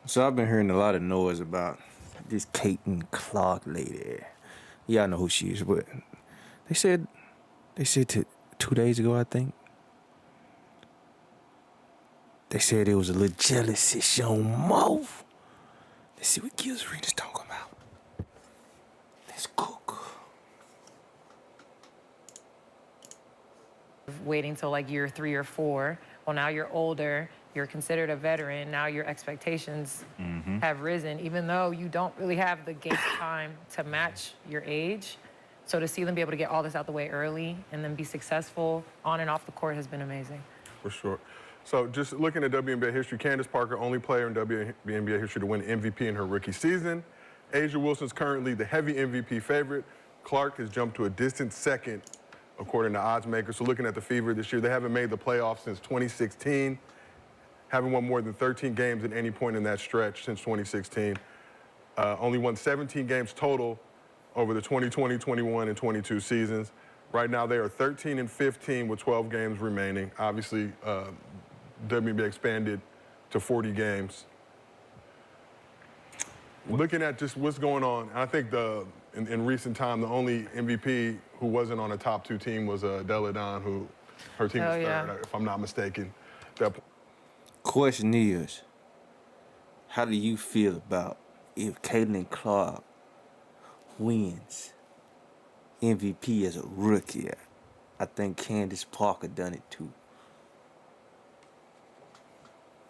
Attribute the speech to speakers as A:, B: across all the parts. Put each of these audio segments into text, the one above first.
A: So I've been hearing a lot of noise about this Caitlin Clark lady. Yeah, I know who she is, but they said 2 days ago, I think. They said it was a little jealousy shown mouth. Let's see what Gil's Arena's talking about. Let's cook.
B: Waiting till like year 3 or 4. Well, now you're older. You're considered a veteran. Now your expectations have risen, even though you don't really have the game time to match your age. So to see them be able to get all this out the way early and then be successful on and off the court has been amazing.
C: For sure. So just looking at WNBA history, Candace Parker, only player in WNBA history to win MVP in her rookie season. A'ja Wilson's currently the heavy MVP favorite. Clark has jumped to a distant second, according to odds makers. So looking at the Fever this year, they haven't made the playoffs since 2016. Haven't won more than 13 games at any point in that stretch since 2016. Only won 17 games total over the 2020, 21, and 22 seasons. Right now, they are 13 and 15 with 12 games remaining. Obviously, WNBA expanded to 40 games. Looking at just what's going on, I think in recent time, the only MVP who wasn't on a top 2 team was Della Don, who her team was third, if I'm not mistaken.
A: Question is, how do you feel about if Caitlin Clark wins MVP as a rookie? I think Candace Parker done it too.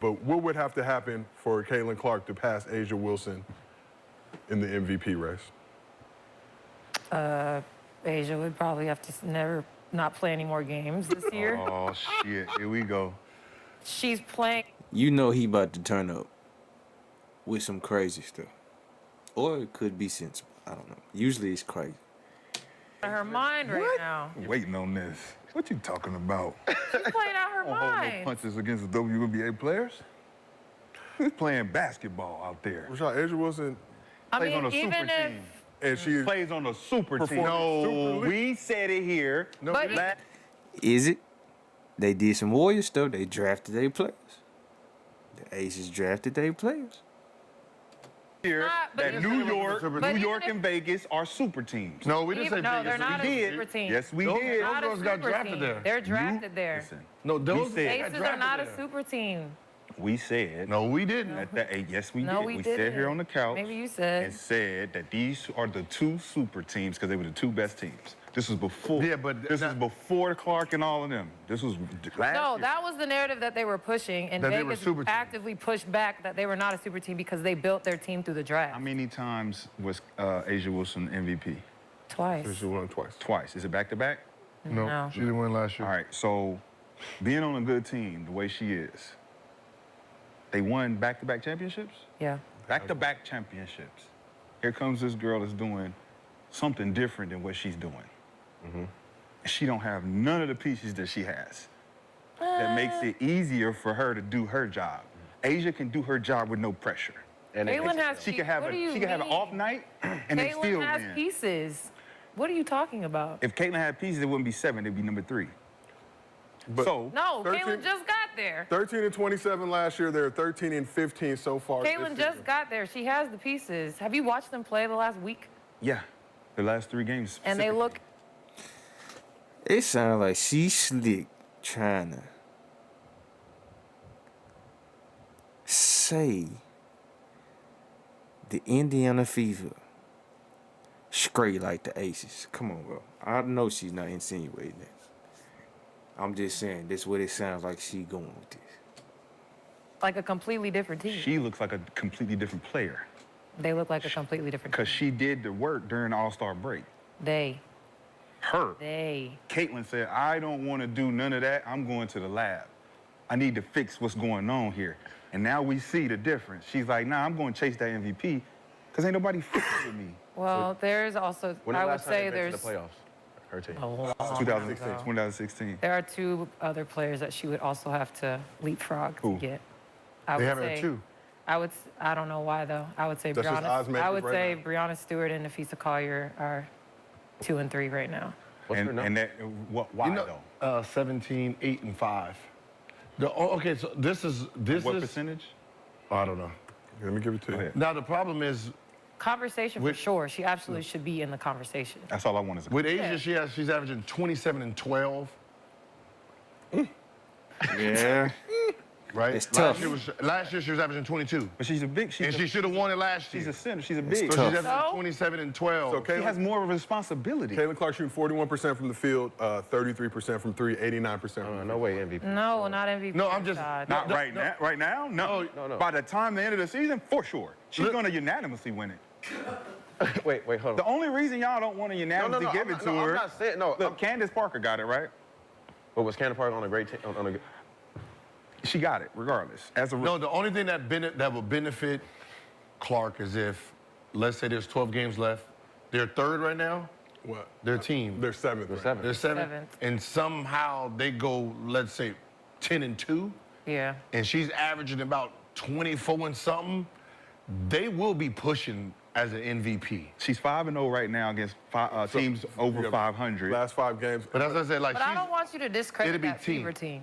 C: But what would have to happen for Caitlin Clark to pass A'ja Wilson in the MVP race?
B: A'ja would probably have to not play any more games this year.
D: Oh, shit. Here we go.
B: She's playing.
A: You know he about to turn up with some crazy stuff. Or it could be sensible. I don't know. Usually it's crazy.
B: Her mind right now.
D: I'm waiting on this. What you talking about?
B: She's playing out her
D: Don't hold no
B: mind.
D: punches against the WNBA players. Who's playing basketball out there?
C: Rashad, A'ja Wilson
D: Plays on a
B: even
D: super
B: if
D: team.
C: and she
D: Plays on a super team.
C: Performing Super
D: No,
C: League.
D: we said it here.
C: No,
B: But-
C: we didn't.
A: Is it? They did some Warrior stuff. They drafted their players. The Aces drafted their players.
D: Here
B: not, but
D: that
B: you-
D: New York,
C: But
D: New
B: even
D: York
B: if-
D: and Vegas are super teams.
C: No, we didn't say
B: No,
C: Vegas.
B: they're not
C: We
B: a
C: did.
B: super team.
D: Yes, we
C: Those-
D: did.
B: Not a
C: girls got
B: super
C: drafted
B: team.
C: there.
B: They're drafted there.
D: Listen,
C: No, those
D: said-
C: got
B: Aces are
C: drafted
B: not
C: there.
B: a super team.
D: we said.
C: No, we didn't.
D: Yes, we
B: No,
D: did.
B: we
D: sat
B: didn't.
D: here on the couch.
B: Maybe you said.
D: And said that these are the 2 super teams because they were the 2 best teams. This was before.
C: Yeah, but
D: this was before Clark and all of them. This was last
B: No,
D: year.
B: that was the narrative that they were pushing, and
C: That they were
B: Vegas
C: super team.
B: actively pushed back that they were not a super team because they built their team through the draft.
D: How many times was A'ja Wilson MVP?
B: Twice.
C: She won twice.
D: Twice. Is it back to back?
C: No, she didn't win last year.
D: All right. So, being on a good team the way she is, they won back-to-back championships.
B: Yeah.
D: Back-to-back championships. Here comes this girl that's doing something different than what she's doing. She don't have none of the pieces that she has. That makes it easier for her to do her job. A'ja can do her job with no pressure.
B: Caitlin has.
D: She can have
B: what do you
D: she can have an
B: mean?
D: off night and they
B: Caitlin
D: still
B: has
D: win.
B: pieces. What are you talking about?
D: If Caitlin had pieces, it wouldn't be 7, it'd be number 3.
C: But
D: So
B: No,
C: 13
B: Caitlin just got there.
C: 13 and 27 last year. They're 13 and 15 so far.
B: Caitlin
C: this
B: just
C: season.
B: got there. She has the pieces. Have you watched them play the last week?
D: yeah, the last 3 games.
B: And they look.
A: It sounds like she slick trying to say the Indiana Fever straight like the Aces. Come on, bro. I know she's not insinuating that. I'm just saying this is what it sounds like she going with this.
B: Like a completely different team.
D: She looks like a completely different player
B: They look like a completely different
D: because
B: team.
D: she did the work during the All-Star break.
B: They.
D: Caitlin said, I don't want to do none of that. I'm going to the lab. I need to fix what's going on here. And now we see the difference. She's like, nah, I'm going to chase that MVP because ain't nobody fixing with me.
B: Well, there's also. I would say there's.
E: the playoffs. Her team.
B: a long
D: 2016.
B: There are 2 other players that she would also have to leapfrog
D: Who?
B: to get. I
C: They
B: would
C: have her
B: say,
C: at 2.
B: I don't know why though. I would say
C: That's just odds
B: Brianna.
C: makers
B: I would
C: right
B: say
C: now.
B: Brianna Stewart and Nafisa Collier are 2 and 3 right now.
E: What's her number?
D: And that, why though?
E: 17, 8, and 5. Okay, so this is
D: What percentage?
E: I don't know.
C: Let me give it to you.
E: Now, the problem is,
B: Conversation for sure. She absolutely should be in the conversation.
D: That's all I want to say.
E: with Asia, she's averaging 27 and 12,
A: Yeah.
E: right?
A: It's tough.
E: Last year she was averaging 22.
D: But she's a big.
E: And she should have won it last year.
D: She's a center. She's a big.
E: So
A: tough.
E: she's averaging
B: So?
E: 27 and 12.
C: So
D: She has more of a responsibility.
C: Caitlin Clark shooting 41% from the field, 33% from three, 89% from the
F: No way MVP.
B: No, not MVP.
E: No, I'm just-
B: side.
D: Not right now. Right now, no.
F: No.
D: By the time the end of the season, for sure, she's going to unanimously win it.
F: wait, hold
D: The
F: on.
D: only reason y'all don't want to unanimously give it to her.
F: I'm not saying no.
D: Look, Candace Parker got it right.
F: But was Cannon Park on a great team?
D: She got it regardless. As a
E: No, the only thing that would benefit Clark is if, let's say there's 12 games left, they're third right now,
C: What?
E: their team.
C: They're seventh. right?
F: seventh.
E: They're seventh.
B: Seventh.
E: And somehow they go, let's say, 10 and 2,
B: Yeah.
E: and she's averaging about 24 and something, they will be pushing as an MVP.
D: she's 5-0 right now against teams over
C: Yeah,
D: 500.
C: Last 5 games.
E: But as I said, like
B: But I don't want you to discredit
E: it'll be
B: that
E: team.
B: Fever team.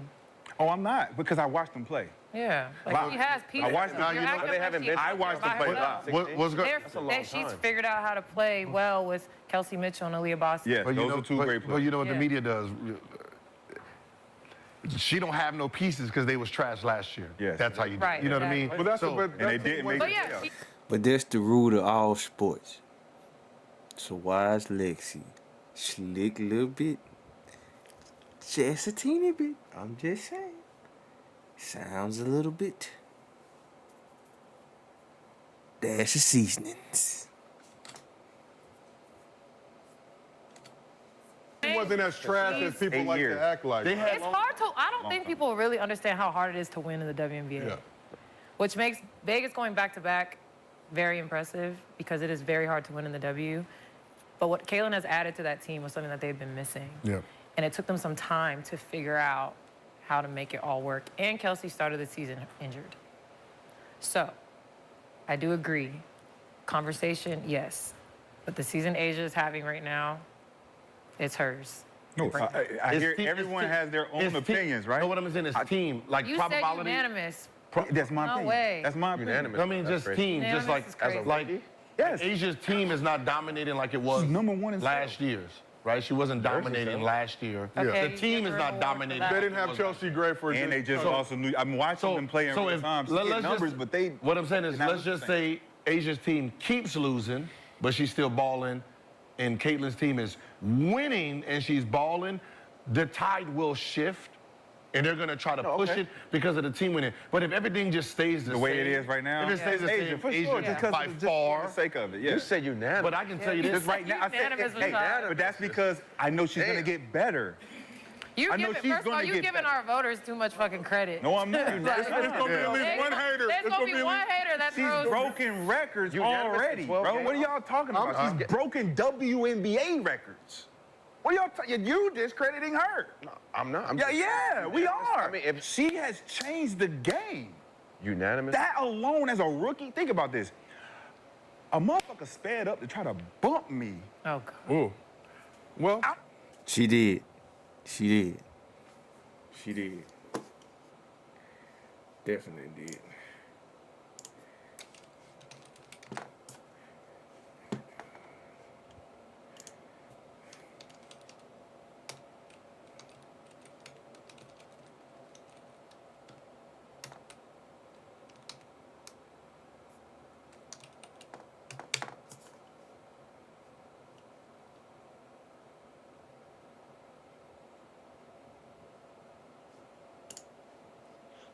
D: Oh, I'm not because I watched them play.
B: Yeah. Like
D: Wow.
B: she has pieces.
D: watched them.
B: You're
E: You know-
B: acting
F: They
B: like
F: haven't
B: she-
F: been-
D: I watched them
B: by
D: play.
B: herself.
E: what's going
F: That's a long
B: She's
F: time.
B: figured out how to play well with Kelsey Mitchell and Aaliyah Boston.
D: Yes,
E: But
D: those are two great
E: But
D: players.
E: you know what the
B: Yeah.
E: media does? She don't have no pieces because they was trash last year.
D: Yes.
E: That's how you do.
B: Right,
E: You know what I mean?
B: exactly.
C: But that's
E: So-
C: but
D: And they
C: that's
D: didn't
C: the way-
D: make
B: But
D: it.
B: yeah, she,
A: But that's the root of all sports. So why is Lexi slick a little bit? Just a teeny bit. I'm just saying. Sounds a little bit. Dash of seasonings.
C: It wasn't as trash as people
D: 8
C: like
D: years.
C: to act like.
E: They had
B: it's hard to. I don't think
D: time.
B: people really understand how hard it is to win in the WNBA.
C: Yeah.
B: Which makes Vegas going back to back very impressive because it is very hard to win in the W. But what Kaylin has added to that team was something that they've been missing.
E: Yeah.
B: And it took them some time to figure out how to make it all work. And Kelsey started the season injured. So, I do agree. Conversation, yes. But the season Asia is having right now, it's hers.
D: No, I hear
E: It's
D: everyone
E: team-
D: has their own
E: it's team-
D: opinions, right?
E: Know what I'm saying? It's team. Like
B: You said
E: probability.
B: unanimous.
D: That's my
B: No
D: opinion.
B: way.
D: That's my opinion.
F: Unanimous.
E: I mean,
F: That's
E: just
F: crazy.
E: team.
B: Yeah,
E: Just
B: this
E: like
B: is crazy.
E: like
D: Yes.
E: Asia's team is not dominating like it was
D: She's number one in
E: last year's. Right? She wasn't dominating
F: so.
E: last year.
B: Okay,
E: The team
B: give
E: is
B: her
E: not
B: an award for
E: dominating.
B: that.
C: They didn't have Chelsea Gray for
D: And they just
C: so-
D: also knew. I'm watching them play in real time. So
E: let's
D: numbers,
E: just-
D: but they.
E: What I'm saying is,
D: they're not
E: let's just
D: the same.
E: say Asia's team keeps losing, but she's still balling, and Caitlin's team is winning and she's balling. The tide will shift, and they're gonna try to push
F: okay.
E: it because of the team winning. But if everything just stays the
D: way
E: same,
D: it is right now?
E: if it stays the
D: Asia,
E: same,
D: for
E: Asia
D: sure, just 'cause
E: by
D: just
E: far.
D: for the sake of it. Yeah.
F: You said unanimous.
E: But I can tell you
B: Yeah,
E: this
D: Just right now, I said,
B: Unanimous was
D: hey,
B: fine.
D: but that's because I know she's gonna
F: Damn.
D: get better.
B: You
D: I know
B: giving,
D: she's
B: first of all,
D: gonna
B: you
D: get
B: giving
D: better.
B: our voters too much fucking credit.
D: No, I'm not.
B: Like,
C: It's gonna be at least one hater.
B: There's
C: It's
B: gonna be
C: at
B: one
C: least-
B: hater that
D: She's
B: throws.
D: broken records
F: Unanimous
D: already,
F: in 12
D: bro.
F: games?
D: What are y'all talking about?
F: I'm-
D: She's broken WNBA records. What are y'all talking? You discrediting her?
F: I'm not. I'm
D: Yeah, we are.
F: I mean, if
D: She has changed the game.
F: unanimous.
D: That alone, as a rookie, think about this. A motherfucker sped up to try to bump me.
B: Oh, God.
C: Ooh. Well,
A: She did. She did. She did. Definitely did.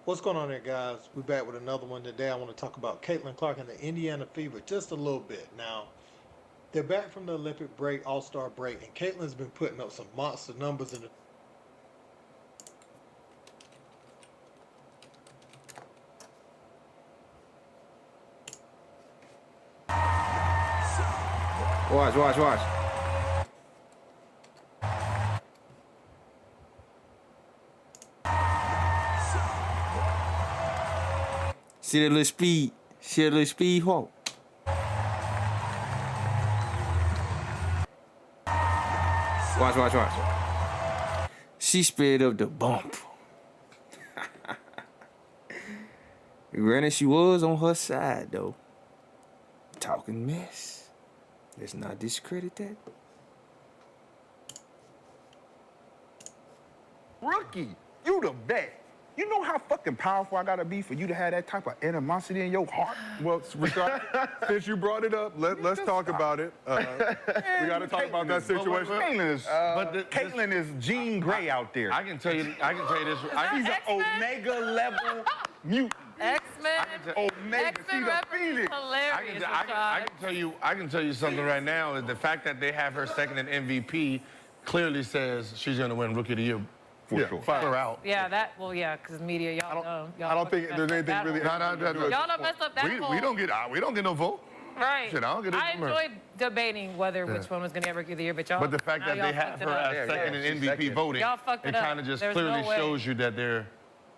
G: What's going on there, guys? We're back with another one today. I want to talk about Caitlin Clark and the Indiana Fever just a little bit. Now, they're back from the Olympic break, All-Star break, and Caitlin's been putting up some monster numbers in the
A: Watch. See that little speed? See that little speed walk? Watch. She sped up the bump. Granted, she was on her side, though. Talking mess. Let's not discredit that.
D: Rookie, you the vet. You know how fucking powerful I gotta be for you to have that type of animosity in your heart?
C: Well, Rashad, since you brought it up, let's talk about it. We got to talk about that situation.
D: Caitlyn is Jean Grey out there.
E: I can tell you this.
D: She's an Omega level mutant.
B: X-Men.
D: Omega.
B: X-Men
D: She's a
B: reference is
D: phoenix.
B: hilarious,
E: I
B: Rashad.
E: can tell you something right now. Is the fact that they have her second in MVP clearly says she's going to win Rookie of the Year.
C: Yeah,
E: Fire out.
B: Yeah, because media, y'all know.
C: I don't think there's anything really.
B: Y'all done messed up that
E: We don't get no vote.
B: Right.
E: Shit, I don't get
B: I
E: it.
B: enjoyed debating which one was going to get Rookie of the Year, but y'all.
E: But the fact that
B: now
E: they
B: y'all
E: have
B: fucked
E: her
B: it up.
E: as second in
F: she's
E: MVP
F: second.
E: voting,
B: Y'all fucked
E: it
B: it up.
E: kind of just
B: There's
E: clearly
B: no way.
E: shows you that they're.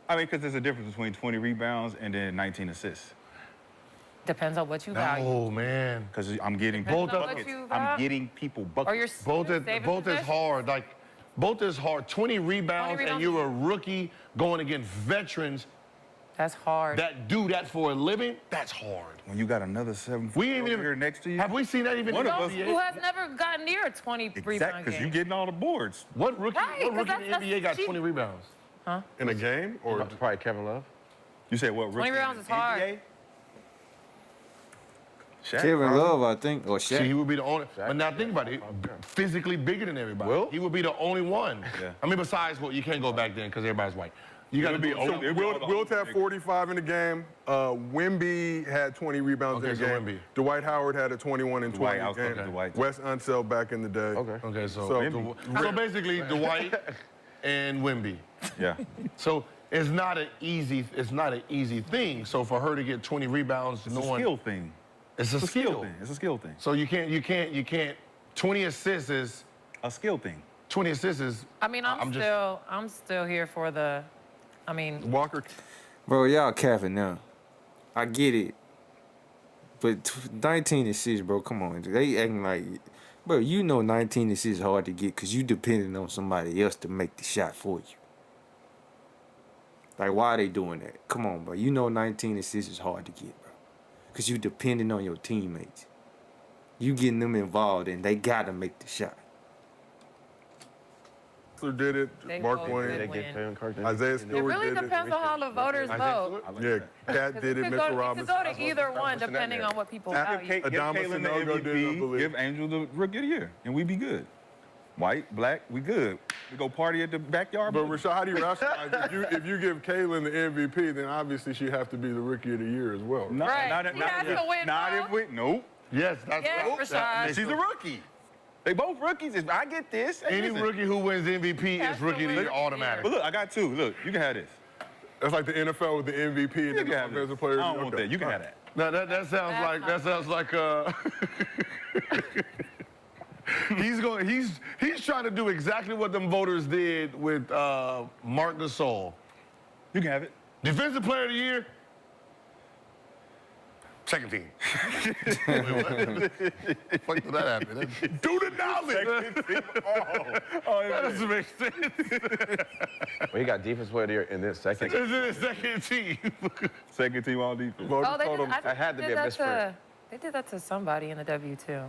D: I mean, because there's a difference between 20 rebounds and then 19 assists.
B: Depends on what you value.
E: Oh man,
D: Because I'm getting
B: Depends
D: both
B: on what
D: buckets.
B: you
D: I'm
B: value.
D: getting people
B: Or
D: buckets.
B: you're
E: both is
B: possession.
E: hard. Like both is hard. 20 rebounds, and
B: rebounds.
E: you're a rookie going against veterans
B: That's hard.
E: that do that for a living. That's hard.
D: When you got another 7
E: We ain't even
D: here next to you.
E: Have we seen that even
D: One
E: in
D: of
E: the
D: us-
E: NBA?
B: Who has never gotten near a 20 rebound
D: Because
B: game?
D: you getting all the boards.
E: What rookie?
B: Right,
E: What
B: 'cause
E: rookie in the NBA got
B: she-
E: 20 rebounds?
C: In a game, or
F: Probably Kevin Love.
D: You said what?
B: 20
D: rookie
B: rounds
D: in
B: is
D: the
B: hard.
D: NBA? Shaq,
A: Kevin
D: probably.
A: Love, I think, or
E: See, he
A: Shaq.
E: would be the only. But now think about it. Physically bigger than everybody.
F: Will?
E: He would be the only one.
D: Yeah.
E: I mean, besides, well, you can't go back then because everybody's white. You got to
D: It'll
E: be
D: be
E: old.
D: old. It'll be all the
C: Wilt
D: old
C: had
D: niggas.
C: 45 in the game. Wemby had 20 rebounds
E: Okay,
C: in the
E: so
C: game.
E: Wemby.
C: Dwight Howard had a 21 and 20
D: Dwight,
C: game.
D: okay. Dwight.
C: Wes Unseld back in the day.
F: Okay.
E: Okay, so
C: So-
E: basically Dwight and Wemby.
D: Yeah.
E: So it's not an easy thing. So for her to get 20 rebounds,
D: It's a skill thing.
E: It's a
D: It's a skill
E: skill.
D: thing. It's a skill thing.
E: So you can't. 20 assists is.
D: A skill thing.
E: 20 assists is.
B: I mean, I'm still here for the. I mean,
C: Walker,
A: Bro, y'all capping now. I get it. But 19 assists, bro, come on. They acting like, bro, you know 19 assists is hard to get because you depending on somebody else to make the shot for you. Like, why are they doing that? Come on, bro. You know 19 assists is hard to get, bro. Because you depending on your teammates. You getting them involved and they got to make the shot.
C: did it.
B: They
C: Mark
B: both
C: Wayne,
B: did
F: They get Kevin Clark. didn't
C: Isaiah
F: they?
B: it
C: Stewart
B: really
C: did
B: depends on how the voters vote.
D: I like
C: Yeah,
D: that.
C: Cat did it.
B: It
C: Mr.
B: could
C: Robinson.
B: go to either one depending on what people value.
D: Give
C: Adama
D: Caitlyn the
C: Sanogo did it, I
D: MVP,
C: believe.
D: give Angel the Rookie of the Year, and we be good. White, black, we good. We go party at the backyard.
C: But Rashad, how do you rationalize if you give Kaylin the MVP, then obviously she have to be the Rookie of the Year as well.
D: No,
B: Right.
D: Not,
B: She
D: not,
B: has to win
D: not
B: both.
D: if we, nope.
E: Yes, that's
B: Yes,
E: right.
B: Rashad.
E: That-
D: She's a rookie. They both rookies. If I get this, hey,
E: Any
D: listen.
E: rookie who wins MVP
B: Has
E: is
B: to
E: Rookie of the
B: win
E: Year
B: the year.
E: automatic.
D: But look, I got two. Look, you can have this.
C: That's like the NFL with the MVP and
D: You
C: then
D: can
C: the
D: have this.
C: offensive player.
D: I don't want that. You can have that.
E: Now that sounds like he's trying to do exactly what them voters did with Marc Gasol.
D: You can have it.
E: Defensive Player of the Year. Second team. Wait, what? Fuck did that happen? Do the knowledge. That doesn't make sense.
F: Well, he got defense player of the year in this second.
E: This is the second team.
D: Second team all defense.
B: Oh, they did. I think
F: I had
B: they
F: to
B: did
F: be a
B: that
F: misprint.
B: They did that to somebody in the W2.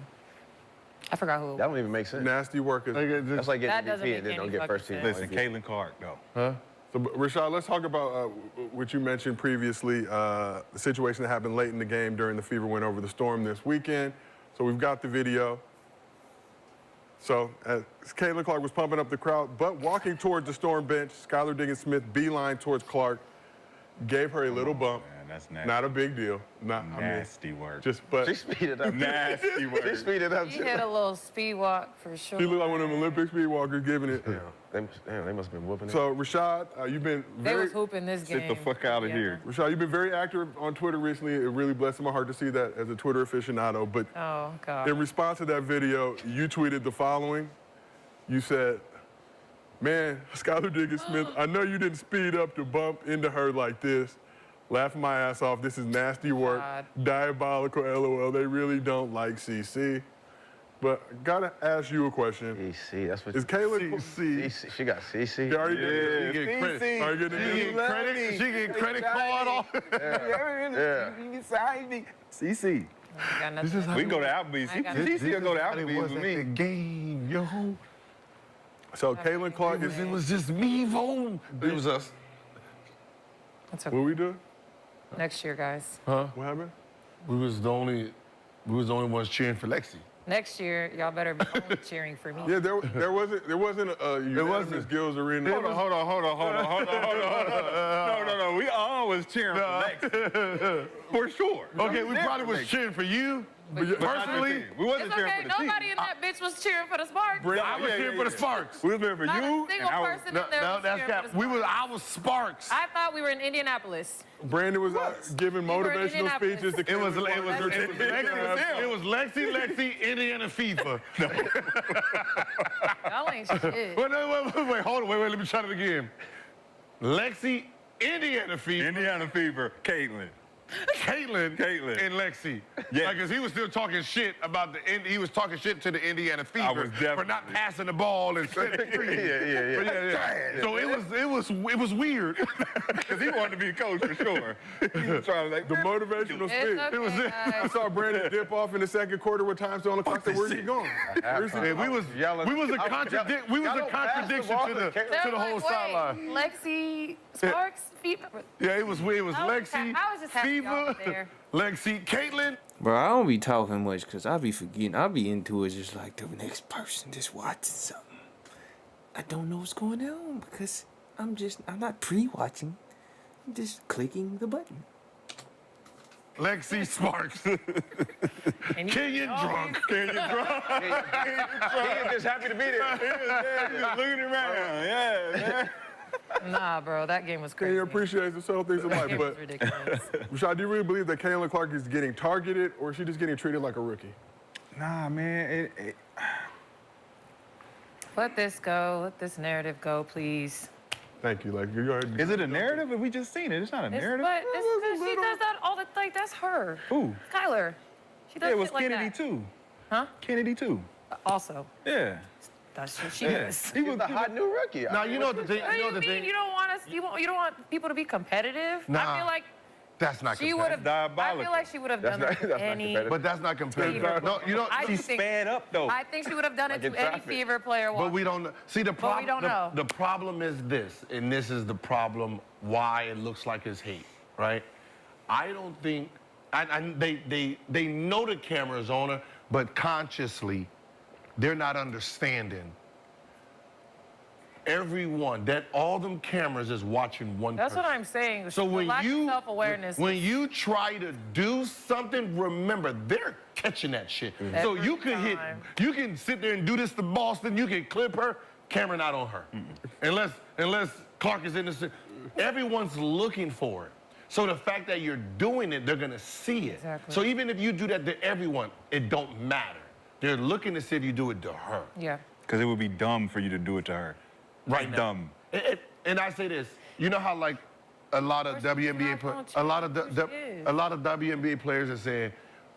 B: I forgot who.
F: That don't even make sense.
C: Nasty workers.
F: That's like
B: That
F: getting
B: doesn't
F: MVP and
B: make
F: then don't
B: any
F: get
B: fucking
F: first team.
B: sense.
D: Listen,
F: MVP.
D: Caitlin Clark, though.
C: So, Rashad, let's talk about what you mentioned previously, the situation that happened late in the game during the Fever win over the Storm this weekend. So we've got the video. So as Caitlin Clark was pumping up the crowd, but walking towards the Storm bench, Skylar Diggins-Smith beeline towards Clark, gave her a little bump.
D: Man, that's nasty.
C: Not a big deal.
D: Nasty work.
C: But
F: She speeded up.
D: Nasty
F: She
D: work.
F: speeded up
B: He
F: too.
B: hit a little speed walk for sure.
C: she looked like one of them Olympic speed walkers giving it.
F: They must have been whooping it.
C: So Rashad, you've been
B: They
C: very
B: was hooping this game.
D: Get the fuck out of here.
C: Rashad, you've been very active on Twitter recently. It really blessed my heart to see that as a Twitter aficionado. But
B: Oh God.
C: in response to that video, you tweeted the following. You said, "Man, Skylar Diggins-Smith, I know you didn't speed up to bump into her like this. Laughing my ass off. This is nasty work.
B: God.
C: Diabolical, LOL. They really don't like CC." But gotta ask you a question.
F: CC, that's what
C: Is Kayla?
F: CC. She got CC.
C: Yeah, are you getting
D: Yeah,
C: credit?
D: CC.
C: Are you getting credit? She get credit card off.
D: CC.
B: Got nothing.
D: We can go to Applebee's.
B: I got
D: CC will go to Applebee's
E: was
D: with
E: at
D: me.
E: the game, yo.
C: So Caitlin Clark is.
E: It was just me, Vo. It was us.
B: That's okay.
C: What we do?
B: Next year, guys.
E: Huh?
C: What happened?
E: We was the only ones cheering for Lexi.
B: Next year, y'all better be only cheering for me.
C: Yeah, there wasn't a unanimous Gills Arena.
D: Hold on. No. We all was cheering for Lex. For sure.
E: Okay, we probably was cheering for you. Personally,
D: we wasn't
B: It's
D: cheering
B: okay.
D: for the team.
B: Nobody in that bitch was cheering for the Sparks.
E: I was cheering for the Sparks.
D: We was cheering for
B: Not
D: you.
B: a single
D: and I was,
B: person in there was cheering for the Sparks.
E: I was Sparks.
B: I thought we were in Indianapolis.
C: Brandon was out giving
B: were in
C: motivational
B: Indianapolis.
C: speeches to
E: It was
C: Caitlin Clark.
E: it was Lexi, Indiana FIFA.
B: Y'all ain't shit.
E: Wait, hold on, let me try it again. Lexi, Indiana FIFA.
D: Indiana Fever, Caitlin.
E: Caitlin, and Lexi.
D: Yeah.
E: Like, 'cause he was still talking shit about he was talking shit to the Indiana Fever
D: was definitely.
E: for not passing the ball and setting it free.
F: Yeah.
E: So it was weird.
D: Because he wanted to be a coach for sure. He was trying to like,
C: The motivational speech.
B: It's okay,
C: I
B: guys.
C: saw Brandon dip off in the second quarter with time still on the clock. Said, "Where's he going?" Where's he
E: And
C: going?
E: we was a contradiction to the whole sideline.
B: Lexi, Sparks, Fever.
E: Yeah, it was
B: I was
E: Lexi,
B: just happy y'all were
E: Fever,
B: there.
E: Lexi, Caitlin.
A: Bro, I don't be talking much because I be forgetting. I be into it just like the next person just watching something. I don't know what's going on because I'm not pre-watching. I'm just clicking the button.
E: Lexi Sparks.
B: And
E: Kenyon drunk.
F: He is just happy to be there.
D: he was looking around. Yeah.
B: Nah, bro, that game was
C: He
B: crazy.
C: appreciates the subtle things in life.
B: It was
C: But
B: ridiculous.
C: Rashad, do you really believe that Caitlin Clark is getting targeted, or is she just getting treated like a rookie?
D: Nah, man.
B: Let this go. Let this narrative go, please.
C: Thank you. Like you already.
D: Is it a narrative? If we just seen it, it's not a narrative.
B: But it's because she does that all the like. That's her.
D: Who?
B: Skylar. She does
D: Yeah, it was
B: shit like
D: Kennedy
B: that.
D: too.
B: Huh?
D: Kennedy too.
B: Also,
D: Yeah.
B: that's what she
D: Yeah.
B: is.
F: He was the hot new rookie.
E: Now you know the thing.
B: What do
E: You know
B: you
E: the
B: mean?
E: thing.
B: You don't want us? You don't want people to be competitive?
E: Nah.
B: I feel like
E: That's not
B: she would
E: competitive.
B: have. I
D: Diabolical.
B: feel like she would have
F: That's
B: done
F: not-
B: that to
F: that's not
B: any.
F: competitive.
E: But that's not competitive.
B: Fever.
E: No, you know.
B: I
D: She
B: think-
D: sped up though.
B: I think she would have done it
F: Like in
B: to any
F: traffic.
B: Fever player.
E: But we don't see the problem.
B: we don't know.
E: The problem is this, and this is the problem why it looks like it's hate, right? I don't think. They know the camera's on her, but consciously, they're not understanding. Everyone, that all them cameras is watching one
B: That's
E: person.
B: what I'm saying.
E: So
B: the
E: when
B: lack
E: you
B: of self-awareness.
E: when you try to do something, remember they're catching that shit. So
B: Every
E: you can
B: time.
E: you can sit there and do this to Boston. You can clip her, camera not on her, unless Clark is innocent. Everyone's looking for it. So the fact that you're doing it, they're gonna see it.
B: Exactly.
E: So even if you do that to everyone, it don't matter. They're looking to see if you do it to her.
B: Yeah.
D: Because it would be dumb for you to do it to her.
E: Right
D: It's
E: now.
D: dumb.
E: And I say this, you know how like a lot of
B: Of course she's
E: WNBA,
B: not gonna
E: a lot of
B: change who she is.
E: a lot of WNBA players are saying,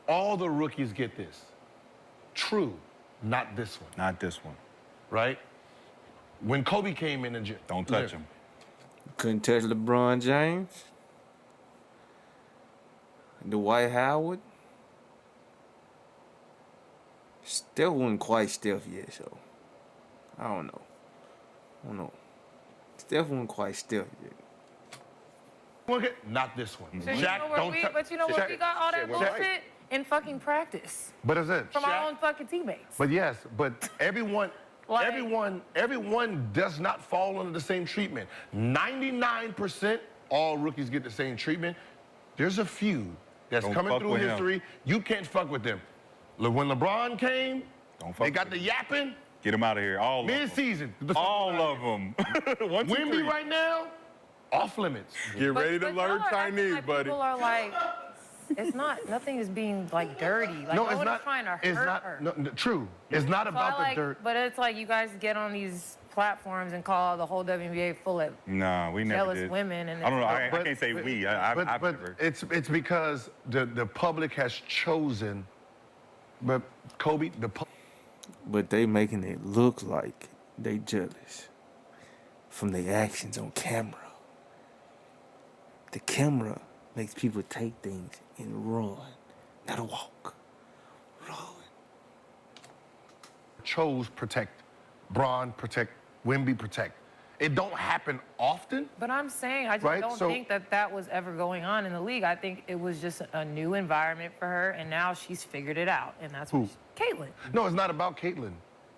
E: all the rookies get this. True, not this one,
D: Not this one.
E: right? When Kobe came in the gym,
D: Don't touch him.
A: Couldn't touch LeBron James. Dwight Howard. Steph wasn't quite Steph yet, so I don't know. Steph wasn't quite Steph yet.
E: Okay, not this one.
B: So you know where we, but you know where we got all that bullshit? In fucking practice.
E: But is it
B: From our own fucking teammates.
E: But yes, but everyone,
B: Like-
E: everyone does not fall under the same treatment. 99% all rookies get the same treatment. There's a few that's
D: Don't
E: coming
D: fuck
E: through
D: with him.
E: history. You can't fuck with them. Look, when LeBron came,
D: Don't fuck
E: they got
D: with
E: the
D: him.
E: yapping
D: Get him out of here. All of them.
E: mid-season.
D: All of them. 1, 2, 3.
E: Wemby right now, off limits.
C: Get ready to
B: But
C: learn
B: y'all are acting
C: Chinese,
B: like
C: buddy.
B: People are like, it's not, nothing is being like dirty. Like,
E: No,
B: no
E: it's
B: one
E: not.
B: is trying to
E: It's
B: hurt
E: not.
B: her.
E: No, true. It's not
B: So
E: about
B: I like,
E: the dirt.
B: but it's like you guys get on these platforms and call the whole WNBA full of
D: Nah, we never
B: jealous
D: did.
B: women. And
D: I don't know.
B: it's-
D: I can't say we. I've
E: But
D: never.
E: it's because the public has chosen. But Kobe,
A: but they making it look like they jealous from their actions on camera. The camera makes people take things and run, not walk. Run.
E: Chose protect, Braun protect, Wemby protect. It don't happen often.
B: But I'm saying, I just
E: Right,
B: don't
E: so-
B: think that was ever going on in the league. I think it was just a new environment for her, and now she's figured it out, and that's what Caitlyn.
E: No, it's not about Caitlyn.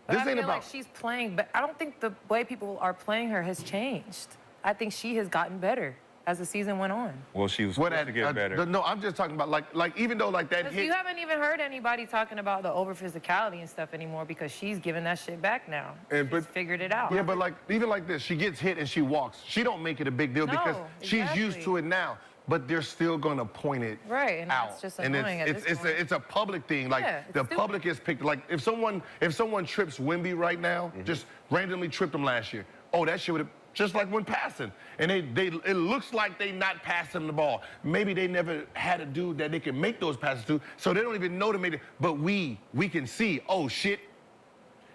B: But
E: This
B: I
E: ain't
B: feel
E: about.
B: like she's playing, but I don't think the way people are playing her has changed. I think she has gotten better as the season went on.
D: Well, she was
E: What
D: supposed to get better.
E: No, I'm just talking about like even though like that
B: Because
E: hit.
B: you haven't even heard anybody talking about the over physicality and stuff anymore because she's giving that shit back now.
C: And
B: She's
C: but-
B: figured it out.
E: Yeah, but like even like this, she gets hit and she walks. She don't make it a big deal
B: No,
E: because she's used
B: exactly.
E: to it now. But they're still gonna point it
B: Right, and
E: out.
B: that's just
E: and
B: annoying at
E: it's
B: this point.
E: it's a public thing. Like
B: Yeah, it's
E: the
B: stupid.
E: public is picked. Like if someone trips Wemby right now, just randomly tripped him last year. Oh, that shit would have just like when passing. And it looks like they not passing the ball. Maybe they never had a dude that they can make those passes to, so they don't even know to make it. But we can see, oh shit,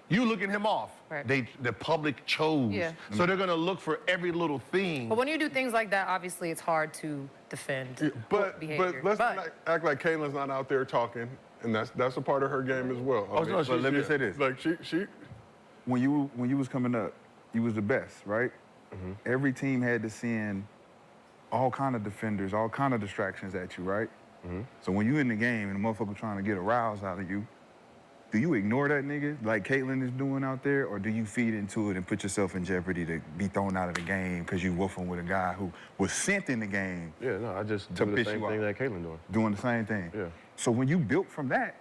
E: you looking him off.
B: Right.
E: The public chose.
B: Yeah.
E: So they're gonna look for every little thing.
B: But when you do things like that, obviously it's hard to defend
C: But
B: behavior.
C: let's not act like Caitlin's not out there talking, and that's a part of her game as well.
D: Oh, no, but let me say this.
C: Like she
D: When you was coming up, you was the best, right? Every team had to send all kind of defenders, all kind of distractions at you, right? So when you in the game and the motherfucker trying to get a rouse out of you, do you ignore that nigga like Caitlyn is doing out there, or do you feed into it and put yourself in jeopardy to be thrown out of the game because you woofing with a guy who was sent in the game
F: Yeah, no, I just
D: To
F: do the
D: piss
F: same
D: you
F: thing
D: off.
F: that Caitlyn doing.
D: doing the same thing?
F: Yeah.
D: So when you built from that,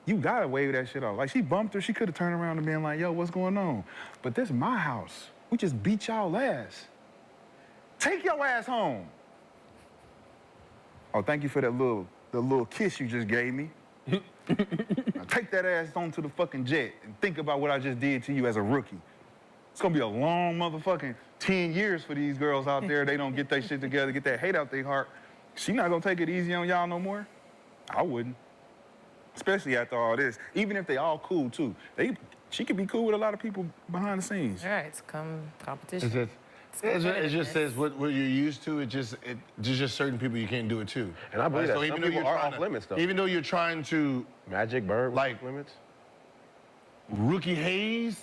D: you gotta wave that shit off. Like she bumped her, she could have turned around and been like, yo, what's going on? But this my house. We just beat y'all ass. Take your ass home. Oh, thank you for the little kiss you just gave me. Now take that ass onto the fucking jet and think about what I just did to you as a rookie. It's gonna be a long motherfucking 10 years for these girls out there. They don't get their shit together, get that hate out their heart. She not gonna take it easy on y'all no more? I wouldn't. Especially after all this. Even if they all cool too. She could be cool with a lot of people behind the scenes.
B: All right, it's competition.
E: It just says what you're used to. There's just certain people you can't do it to.
F: And I believe that.
E: So
F: Some
E: even though
F: people
E: you're
F: are
E: trying
F: off
E: to,
F: limits, though.
E: even though you're trying to
F: Magic, Bird,
E: Like-
F: limits.
E: rookie haze,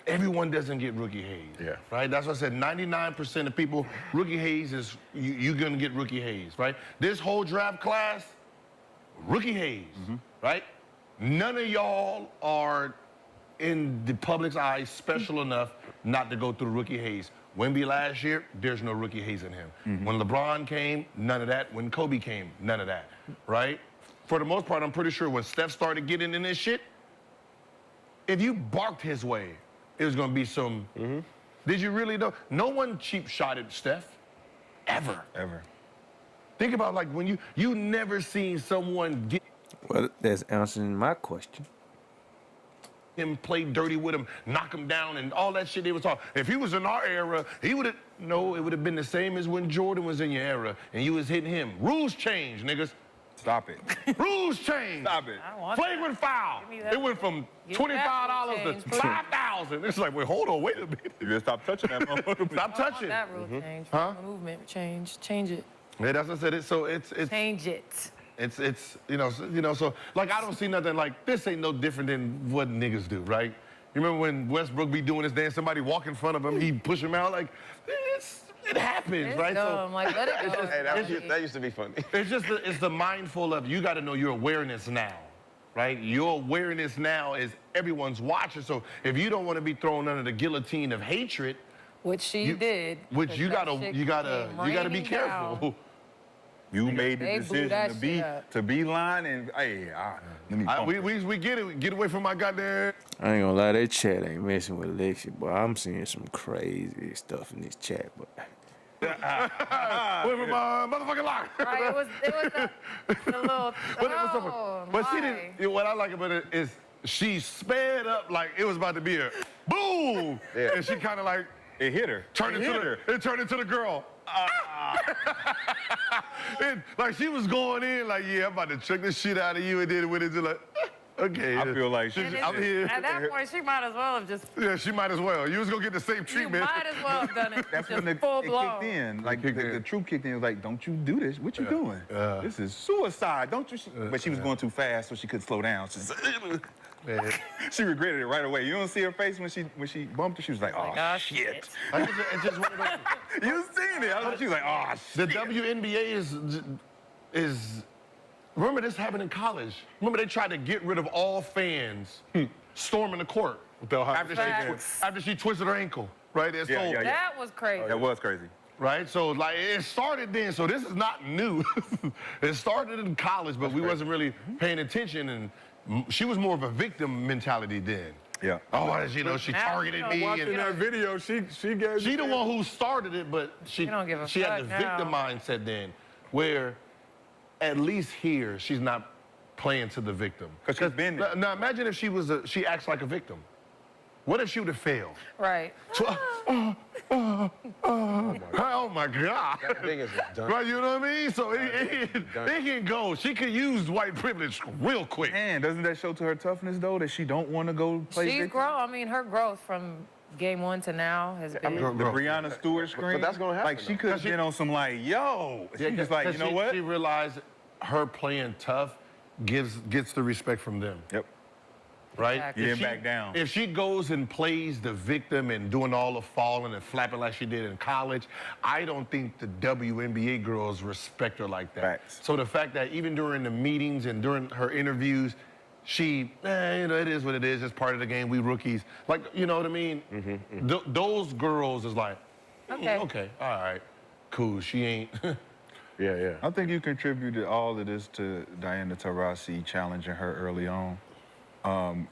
E: everyone doesn't get rookie haze.
F: Yeah.
E: Right? That's what I said. 99% of people, rookie haze is you're gonna get rookie haze, right? This whole draft class, rookie haze, right? None of y'all are in the public's eyes special enough not to go through rookie haze. Wemby last year, there's no rookie haze in him. When LeBron came, none of that. When Kobe came, none of that, right? For the most part, I'm pretty sure when Steph started getting in this shit, if you barked his way, it was gonna be some. Did you really know? No one cheap shot at Steph, ever.
D: Ever.
E: Think about like when you never seen someone get
A: Well, that's answering my question.
E: him play dirty with him, knock him down, and all that shit they was talking. If he was in our era, he would have. No, it would have been the same as when Jordan was in your era and you was hitting him. Rules change, niggas.
D: Stop it.
E: Rules change.
D: Stop it.
B: I don't want that.
E: Flagrant foul.
B: Give me that.
E: It went from
B: Give me that
E: $25
B: rule
E: to
B: change, please.
E: $5,000. It's like, wait, hold on, wait a minute.
D: You better stop touching that motherfucker.
E: Stop
B: I want
E: touching.
B: that rule change.
E: Huh?
B: Movement change. Change it.
E: Yeah, that's what I said. It's
B: Change it.
E: so like I don't see nothing like this ain't no different than what niggas do, right? You remember when Westbrook be doing this dance, somebody walk in front of him, he push him out, like it happens,
B: It's
E: right?
B: dumb. Like, let it go.
F: Hey, that used to be funny.
E: It's just it's the mindful of you got to know your awareness now, right? Your awareness now is everyone's watching. So if you don't want to be thrown under the guillotine of hatred,
B: Which she did.
E: which
B: because
E: you
B: that
E: gotta
B: shit
E: you gotta
B: came
E: you gotta be
B: raining
E: careful.
B: down.
D: You made the
B: They blew
D: decision
B: that
D: to be
B: shit up.
D: line and hey, let me pump it.
E: We get it. Get away from my goddamn.
A: I ain't gonna lie, that chat ain't messing with Alexia, but I'm seeing some crazy stuff in this chat, but
E: Away from my motherfucking line.
B: Right, it was the little.
E: But she didn't. What I like about it is she sped up like it was about to be a boom,
F: Yeah.
E: and she kind of like
D: It hit her.
E: turned
D: It
E: into
D: hit her.
E: it turned into the girl. And, like she was going in like, yeah, I'm about to trick the shit out of you, and then it went into like, Okay.
D: I feel like
B: And
D: she's.
E: I'm here.
B: at that point, she might as well have just.
E: Yeah, she might as well. You was gonna get the same
B: You
E: treatment.
B: might as well have done it.
D: That's
B: just
D: when
B: full
D: it
B: blown.
D: kicked in. Like
E: kicked in.
D: the truth kicked in. It was like, don't you do this? What you doing? This is suicide. Don't you? But she was going too fast, so she couldn't slow down.
E: Man.
D: She regretted it right away. You don't see her face when she bumped it. She was like, oh,
B: "Ah,
D: shit.
E: It's just one of those.
D: You seen it? She was like, oh
E: The
D: shit.
E: WNBA is. Remember this happened in college. Remember they tried to get rid of all fans storming the court after she twisted her ankle, right? And
D: Yeah,
E: so,
D: yeah.
B: That was crazy.
D: That was crazy.
E: right? So like it started then. So this is not new. It started in college, but we wasn't really paying attention, and she was more of a victim mentality then.
D: Yeah.
E: Oh, you know, she
B: Now,
E: targeted
B: you know,
E: me.
C: Watching
E: And
C: that video, she gave.
E: she the one who started it, but she
B: don't give a
E: she had
B: fuck
E: the
B: now.
E: victim mindset then, where at least here she's not playing to the victim.
D: 'Cause she's been there.
E: Now imagine if she acts like a victim. What if she would have failed?
B: Right.
E: Oh my God.
F: That thing is done.
E: Right, you know what I mean? So it can go. She could use white privilege real quick.
D: Man, doesn't that show to her toughness though that she don't want to go play
B: She's
D: victim?
B: grown. I mean, her growth from game 1 to now has been.
D: The Breonna Stewart screen.
F: that's gonna happen,
D: Like she
F: though.
D: could have been on some like, yo. She just like, you know what?
E: She realized her playing tough gets the respect from them.
D: Yep.
E: Right?
B: Exactly.
D: You
E: If
D: didn't back down.
E: If she goes and plays the victim and doing all the falling and flapping like she did in college, I don't think the WNBA girls respect her like that.
D: Facts.
E: So the fact that even during the meetings and during her interviews, she, you know, it is what it is. It's part of the game. We rookies. Like, you know what I mean? Those girls is like, okay, all right, cool. She ain't.
F: Yeah.
D: I think you contributed all of this to Diana Taurasi challenging her early on.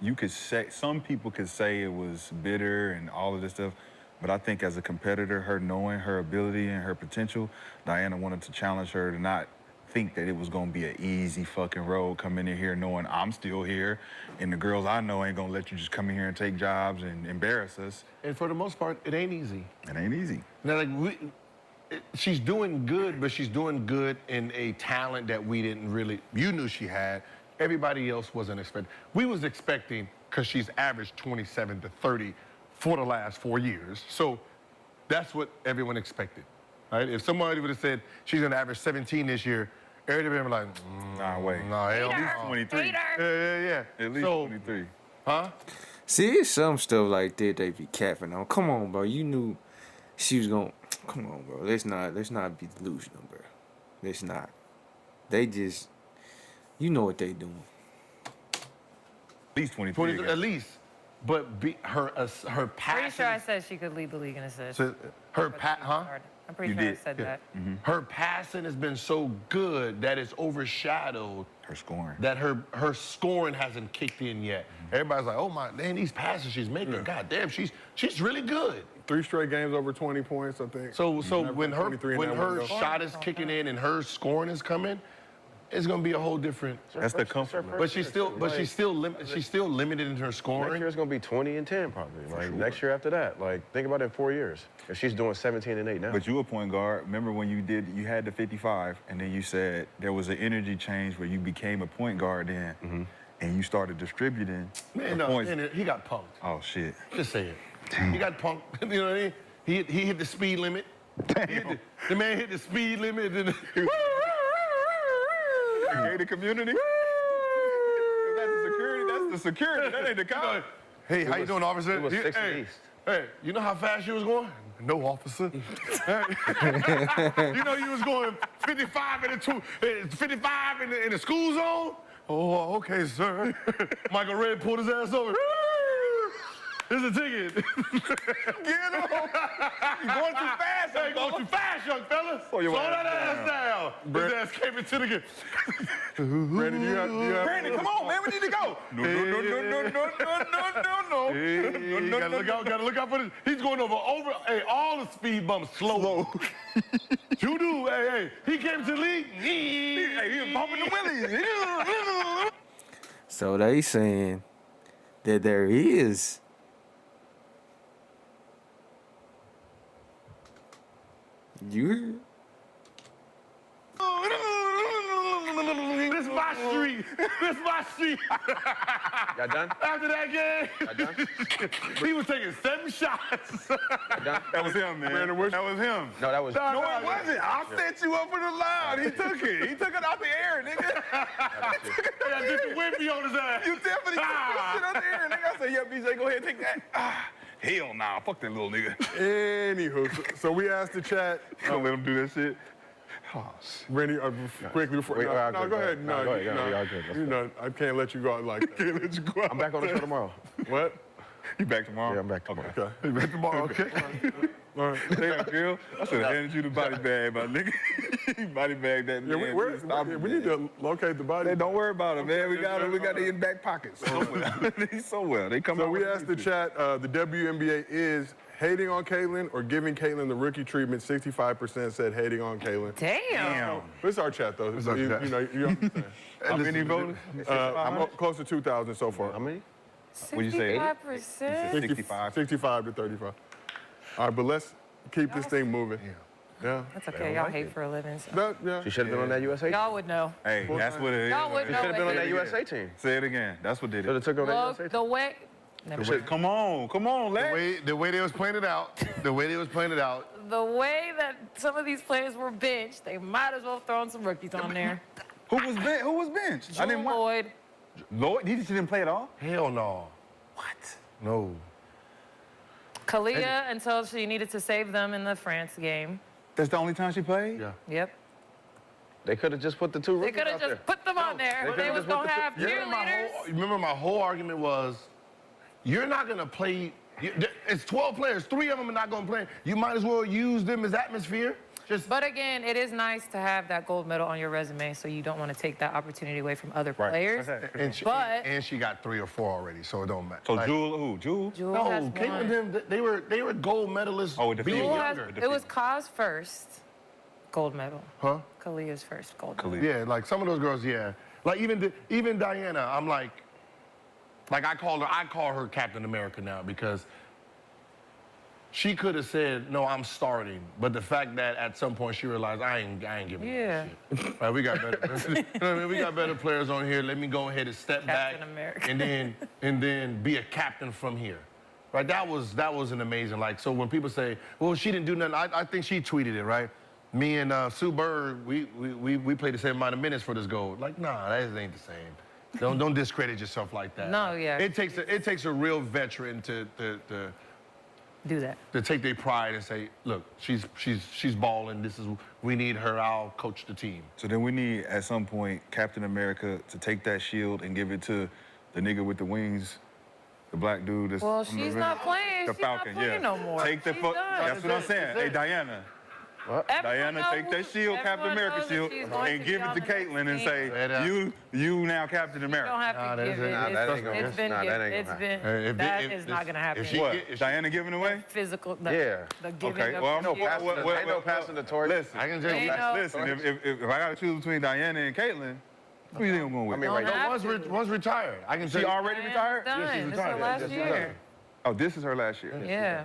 D: You could say, some people could say it was bitter and all of this stuff, but I think as a competitor, her knowing her ability and her potential, Diana wanted to challenge her to not think that it was gonna be an easy fucking road coming in here knowing I'm still here and the girls I know ain't gonna let you just come in here and take jobs and embarrass us.
E: And for the most part, it ain't easy.
D: It ain't easy.
E: Now, like she's doing good, but she's doing good in a talent that we didn't really. You knew she had. Everybody else wasn't expecting. We was expecting because she's averaged 27 to 30 for the last 4 years. So that's what everyone expected, right? If somebody would have said she's gonna average 17 this year, everybody would be like,
D: Nah, wait.
E: no, hell
B: Hater.
E: no.
D: 23.
B: Hater.
E: Yeah.
D: At least
E: So,
D: 23.
E: huh?
A: See, it's some stuff like that they be capping on. Come on, bro. You knew she was gonna. Come on, bro. Let's not be delusional, bro. Let's not. They just. You know what they doing.
D: At least 23.
E: 23 at least. But her
B: Pretty
E: passion.
B: sure I said she could lead the league in assists.
E: Her huh?
B: I'm pretty
D: You
B: sure
D: did.
B: I said that.
E: Her passing has been so good that it's overshadowed
D: Her scoring.
E: that her scoring hasn't kicked in yet. Everybody's like, oh my, man, these passes she's making, God damn, she's really good.
C: 3 straight games over 20 points, I think.
E: So
C: Never
E: when
C: 23 in
E: when
C: that
E: her
C: window.
E: shot is kicking in and her scoring is coming, it's gonna be a whole different.
D: That's the comfort.
E: But she's still limited in her
F: Next
E: scoring.
F: year it's gonna be 20 and 10 probably. Like next year after that. Like think about it in 4 years. If she's doing 17 and 8 now.
D: But you a point guard. Remember when you had the 55, and then you said there was an energy change where you became a point guard then, and you started distributing
E: Man,
D: the
E: no,
D: points.
E: and he got punked.
D: Oh shit.
E: Just say it. He got punked. You know what I mean? He hit the speed limit. The man hit the speed limit. And
D: Gated community. That's the security. That's the security. That ain't the cop.
E: Hey, how you doing, officer?
F: it was 6
E: hey,
F: East.
E: hey, you know how fast you was going? No, officer. You know you was going 55 in the school zone? Oh, okay, sir. Michael Red pulled his ass over. Here's a ticket.
D: Get him. You're going too fast.
E: Hey, going too fast, young fella.
D: Slow your
E: that
D: ass
E: ass down. His ass came into the game.
C: Brandon, you have
D: Brandon, come on, man. We need to go. No.
E: Hey, gotta look out for this. He's going over, hey, all the speed bumps slow. You do, hey, he came to the league.
D: Hey, he was bumping the willies.
A: So they saying that there is. You heard?
E: This is my street. This Chris Bosh.
F: Y'all done?
E: After that game,
F: Y'all done?
E: he was taking 7 shots.
F: Y'all done?
D: That was him, man.
C: Brandon, what's-
D: That was him.
F: No, that was.
D: No, it wasn't. I set you up for the line. He took it. He took it out the air, nigga.
E: They got Mr. Wimpy on his ass.
D: You definitely took that shit out the air, nigga. I said, yeah, BJ, go ahead and take that. Hell nah. Fuck that little nigga.
C: Anywho, so we asked the chat.
D: Don't let him do that shit. Oh, shit.
C: Randy, quickly before.
F: Wait,
C: No,
F: all right,
C: no,
F: good,
C: go
F: go
C: ahead.
F: ahead.
C: No,
F: No, go ahead,
C: you
F: go
C: know,
F: ahead, y'all good, that's
C: you know, I can't let you go out like that.
D: Can't let you go out.
F: I'm back on the show tomorrow.
C: What?
D: You back tomorrow?
F: Yeah, I'm back tomorrow.
C: Okay.
D: You back tomorrow? Okay.
C: All right.
D: Damn, girl. I should have handed you the body bag, my nigga. You body bag that
C: Yeah,
D: man. Stop it,
C: we need
D: man.
C: to locate the body.
D: Hey, don't worry about it, man. We got it in back pockets. Somewhere. Somewhere. They come
C: So
D: out
C: we
D: with
C: asked the
D: these
C: chat, the WNBA is hating on Caitlyn or giving Caitlyn the rookie treatment. 65% said hating on Caitlyn.
B: Damn.
C: This is our chat, though. So
E: our
C: you,
E: chat.
C: you know, you understand.
D: How many voters?
C: I'm close to 2,000 so far.
F: How many?
D: What'd you say?
B: 65%.
D: 65.
C: 65 to 35. All right, but let's keep this thing moving. Yeah.
B: That's okay. Y'all hate for a living. So.
C: That, yeah.
F: She should have been on that USA team.
B: Y'all would know.
D: Hey, that's what it is.
B: Y'all would
F: She
B: know.
F: should have been on that
B: like,
F: USA team.
D: Say it again. That's what did
F: Should
D: it.
F: have took her on that
B: Well,
F: USA team.
B: the way. Never mind.
D: Come on, Lex.
E: The way they was playing it out, the
B: The way that some of these players were benched, they might as well throw in some rookies on there.
D: Who was benched? I didn't watch.
B: Lloyd.
D: Lloyd? He didn't play at all?
E: hell no.
D: What?
E: No.
B: Kalia until she needed to save them in the France game.
D: That's the only time she played?
E: Yeah.
B: Yep.
F: They could have just put the two
B: They
F: rookies
B: could have
F: out
B: just
F: there.
B: put them on there.
F: they
B: They
F: could've
B: was
F: just put
B: gonna
F: the-
B: have cheerleaders.
E: Remember my whole argument was, you're not gonna play. It's 12 players. 3 of them are not gonna play. You might as well use them as atmosphere. Just
B: But again, it is nice to have that gold medal on your resume, so you don't want to take that opportunity away from other players.
E: and she got 3 or 4 already, so it don't matter.
D: So
E: Like,
D: Jewel, who? Jewel?
B: Jewel
E: No,
B: has
E: Caitlyn,
B: one.
E: them, they were gold medalists.
D: Oh, with the
E: being
D: field.
B: Jewel has,
E: younger.
B: it was Kaz first gold medal.
E: Huh?
B: Kalia's first gold medal.
D: Khalid.
E: Yeah, like some of those girls, yeah. Like even Diana, I'm like I call her Captain America now because she could have said, no, I'm starting. But the fact that at some point she realized I ain't giving
B: Yeah.
E: a shit. Right, we got better. You know what I mean? We got better players on here. Let me go ahead and step
B: Captain
E: back
B: America.
E: and then be a captain from here. Right? That was an amazing. Like, so when people say, well, she didn't do nothing, I think she tweeted it, right? Me and Sue Bird, we played the same amount of minutes for this gold. Like, nah, that ain't the same. Don't discredit yourself like that.
B: No, yeah.
E: It takes a real veteran to
B: Do that.
E: take their pride and say, look, she's balling. We need her. I'll coach the team.
D: So then we need, at some point, Captain America to take that shield and give it to the nigga with the wings, the black dude. That's
B: Well,
D: from the-
B: she's not playing.
D: The
B: She's not
D: Falcon,
B: playing
D: yeah.
B: no more.
D: Take the
B: She's
D: fuck.
B: done.
D: That's what I'm saying. Hey, Diana.
B: Everyone
D: Diana,
B: knows
D: take that
B: who-
D: shield, Captain
B: everyone
D: America
B: knows that
D: shield,
B: she's going
D: and
B: to
D: give
B: be
D: it
B: on
D: to
B: the next
D: Caitlyn and
B: team.
D: say, you now Captain
B: You
D: America.
B: don't have to
E: Nah,
B: give it.
E: that
F: ain't gonna
B: It's been
F: happen. Nah, that
B: given.
F: ain't
B: It's
F: gonna
B: been.
E: If
B: That
E: they-
B: is not gonna happen.
E: if she-
D: What?
E: if she-
D: Diana giving away?
B: Physical.
F: Yeah.
B: The giving
D: Okay,
B: of
D: well,
B: the
D: no,
B: shield.
F: Ain't no passing the torch.
D: Listen,
E: I can tell you.
B: Ain't no-
D: listen. If I got to choose between Diana and Caitlyn, who you think I'm going with?
F: I mean,
B: Don't
F: right now.
B: have to.
E: One's retired. I can
D: She
E: tell you.
D: already
B: Diana's
D: retired?
B: Done.
E: Yeah, she's
B: This is her
E: retired.
B: last
E: Yeah, she's
B: year.
E: retired.
D: Oh, this is her last year.
B: Yeah.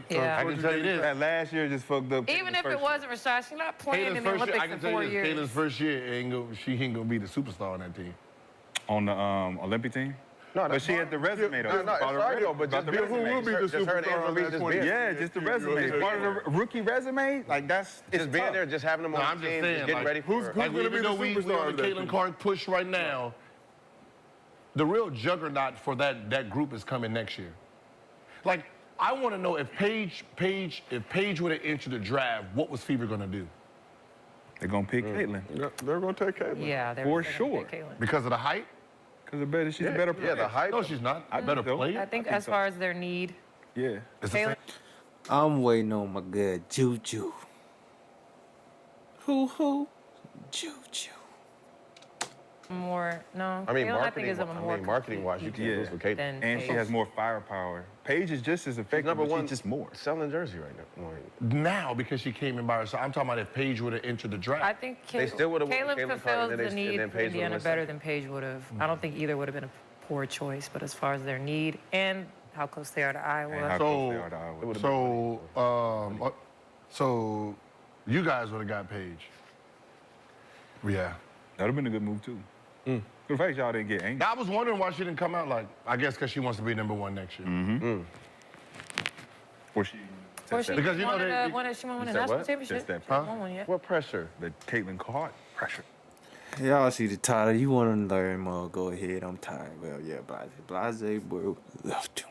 E: I
B: Yeah.
E: can tell you this.
D: That last year just fucked up.
B: Even if it wasn't Rashad, she's not playing in the
E: I
B: Olympics
E: can
B: in
E: tell
B: 4
E: you
B: years.
E: this. Caitlin's first year, she ain't gonna be the superstar on that team.
D: On the Olympic team?
F: No,
D: But
F: that's
D: she had the resume, though.
F: No, it's fine, though, but
D: About
F: just
D: the
F: be who
D: resume.
C: will be the
F: Just her and
C: superstar
F: Angela
C: on
F: Reese
C: that
F: just
C: 20.
F: being-
D: Yeah, just the resume. Part of the rookie resume, like that's it's
F: Just being
D: tough.
F: there, just having them on
E: No,
F: the
E: I'm just
F: team,
E: saying,
F: just getting
E: like,
F: ready
C: who's
F: for
C: gonna be
E: even
C: the
E: though we
C: superstar
E: on
C: of
E: the
C: that
E: Caitlyn
C: team?
E: Clark push right now, the real juggernaut for that group is coming next year. Like, I want to know if Paige would have entered the draft, what was Fever gonna do?
D: They're gonna pick Caitlyn
C: Yeah, they're going to take Caitlyn.
B: Yeah, they're
D: For
B: gonna
D: sure.
B: pick Caitlyn.
E: Because of the height?
D: because she's a better player.
F: Yeah, the hype.
E: No, she's not.
D: I
E: Better
D: think so.
E: player.
B: I think
D: think
B: as
D: so.
B: far as their need,
D: Yeah.
E: It's the
B: Caitlyn.
E: same.
A: I'm waiting on my girl Juju. Who? Juju.
B: more no.
F: I mean,
B: Caitlyn, I think is a more
F: marketing-wise, you can't
D: Yeah.
F: lose with Caitlyn.
B: than
D: And she
B: Paige.
D: has more firepower. Paige is just as effective,
F: Number
D: but
F: one,
D: she's just more.
F: selling jersey right now. Like,
E: Now, because she came in by herself, I'm talking about if Paige would have entered the draft.
B: I think
F: They still would've won
B: Caitlyn
F: Caitlyn Clark,
B: fulfills
F: and
B: the
F: then
B: need for
F: Paige would've
B: Indiana
F: went
B: better
F: second.
B: than Paige would have. I don't think either would have been a poor choice, but as far as their need and how close they are to Iowa.
D: And how close they are to Iowa.
E: So you guys would have got Paige. Yeah.
D: That would have been a good move, too. The fact y'all didn't get angry.
E: I was wondering why she didn't come out like, I guess because she wants to be #1 next year.
D: Or she.
E: Because, you know,
B: she won a
F: said
B: national
F: what?
B: championship.
D: That's that
B: She won one yet.
F: What pressure?
D: The Caitlin Clark pressure.
A: Y'all see the title. You want to learn more? Go ahead. I'm tired. Well, yeah, blase, bro. Love too